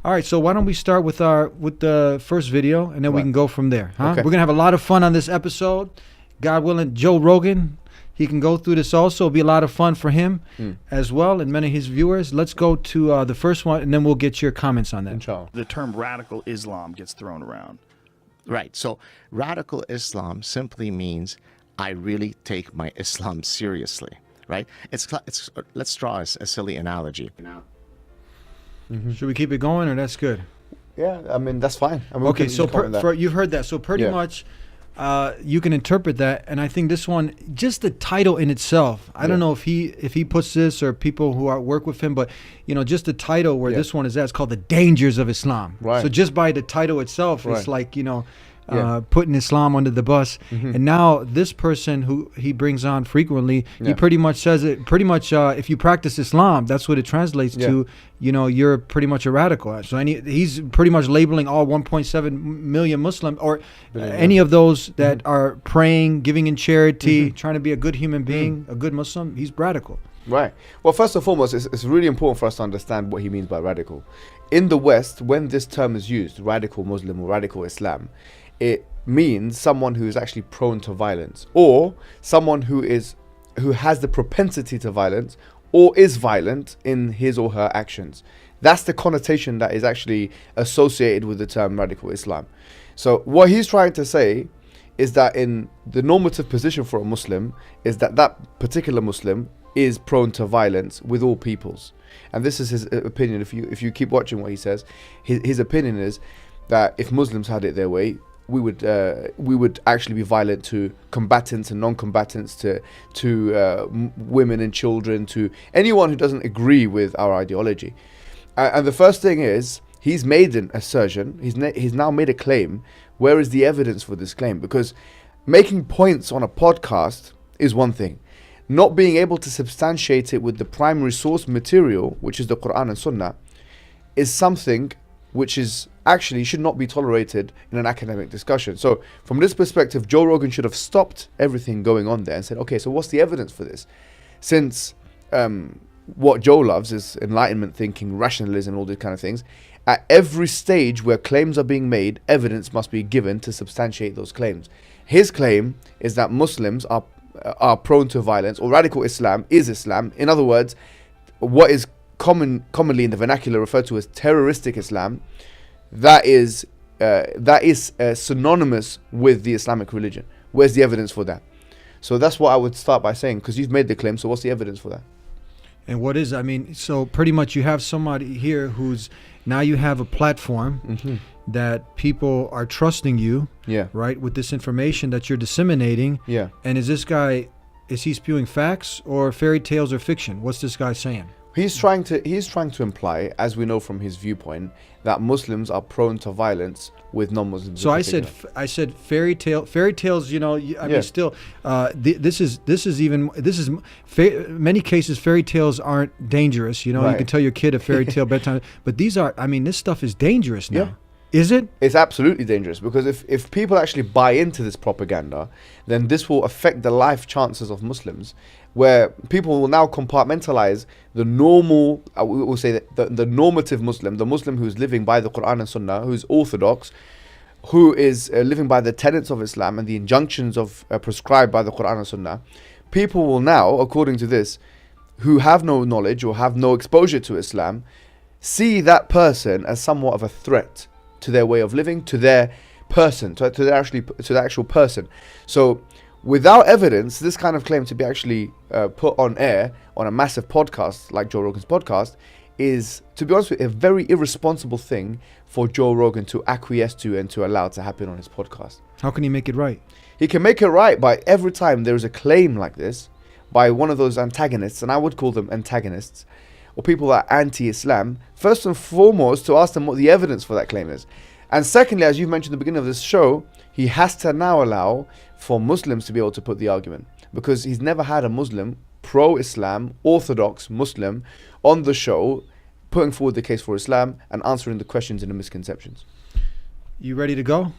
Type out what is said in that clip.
All right, so why don't we start with the first video, and then we can go from there. Huh? Okay. We're gonna have a lot of fun on this episode. God willing, Joe Rogan, he can go through this also. It'll be a lot of fun for him as well, and many of his viewers. Let's go to the first one, and then we'll get your comments on that. Inshallah. The term radical Islam gets thrown around. Right. So radical Islam simply means I really take my Islam seriously. Right. Let's draw a silly analogy. Should we keep it going, or that's good? Yeah, I mean, that's fine. I mean, Okay, so you've heard that. So pretty much, you can interpret that, and I think this one, just the title in itself. I don't know if he puts this or people who work with him, but just the title where this one is at. It's called "The Dangers of Islam." Right. So just by the title itself, it's like putting Islam under the bus. And now this person who he brings on frequently, he pretty much says it. Pretty much, if you practice Islam, that's what it translates to. You're pretty much a radical. So he's pretty much labeling all 1.7 million Muslim or any of those that are praying, giving in charity, trying to be a good human being, a good Muslim. He's radical. Right. Well, first and foremost, it's really important for us to understand what he means by radical. In the West, when this term is used, radical Muslim or radical Islam, it means someone who is actually prone to violence, or someone who has the propensity to violence, or is violent in his or her actions. That's the connotation that is actually associated with the term radical Islam. So what he's trying to say is that in the normative position for a Muslim is that that particular Muslim is prone to violence with all peoples. And this is his opinion. If you keep watching what he says, his opinion is that if Muslims had it their way, we would actually be violent to combatants and non-combatants, to women and children, to anyone who doesn't agree with our ideology. And the first thing is, he's made an assertion. He's now made a claim. Where is the evidence for this claim? Because making points on a podcast is one thing. Not being able to substantiate it with the primary source material, which is the Quran and Sunnah, is something which is actually should not be tolerated in an academic discussion. So from this perspective, Joe Rogan should have stopped everything going on there and said, okay, so what's the evidence for this? Since what Joe loves is enlightenment thinking, rationalism, all these kind of things, at every stage where claims are being made, evidence must be given to substantiate those claims. His claim is that Muslims are prone to violence, or radical Islam is Islam. In other words, what is commonly in the vernacular referred to as terroristic Islam, that is synonymous with the Islamic religion. Where's the evidence for that? So that's what I would start by saying, because you've made the claim, so what's the evidence for that? And what is, so pretty much you have somebody here now you have a platform that people are trusting you, right, with this information that you're disseminating. And is he spewing facts or fairy tales or fiction? What's this guy saying? He's trying to imply, as we know from his viewpoint, that Muslims are prone to violence with non-Muslims. So I said fairy tales. Still, many cases fairy tales aren't dangerous. You can tell your kid a fairy tale bedtime, but these are. This stuff is dangerous now. Yeah. Is it? It's absolutely dangerous, because if people actually buy into this propaganda, then this will affect the life chances of Muslims, where people will now compartmentalize the normal, we'll say the normative Muslim, the Muslim who's living by the Quran and Sunnah, who's orthodox, who is living by the tenets of Islam and the injunctions of prescribed by the Quran and Sunnah. People will now, according to this, who have no knowledge or have no exposure to Islam, see that person as somewhat of a threat to their way of living, to their person, to the actual person. So without evidence, this kind of claim to be actually put on air on a massive podcast like Joe Rogan's podcast is, to be honest with you, a very irresponsible thing for Joe Rogan to acquiesce to and to allow to happen on his podcast. How can he make it right? He can make it right by every time there is a claim like this by one of those antagonists, and I would call them antagonists, or people that are anti-Islam, first and foremost to ask them what the evidence for that claim is. And secondly, as you've mentioned at the beginning of this show, he has to now allow for Muslims to be able to put the argument, because he's never had a Muslim, pro-Islam, orthodox Muslim on the show putting forward the case for Islam and answering the questions and the misconceptions. You ready to go?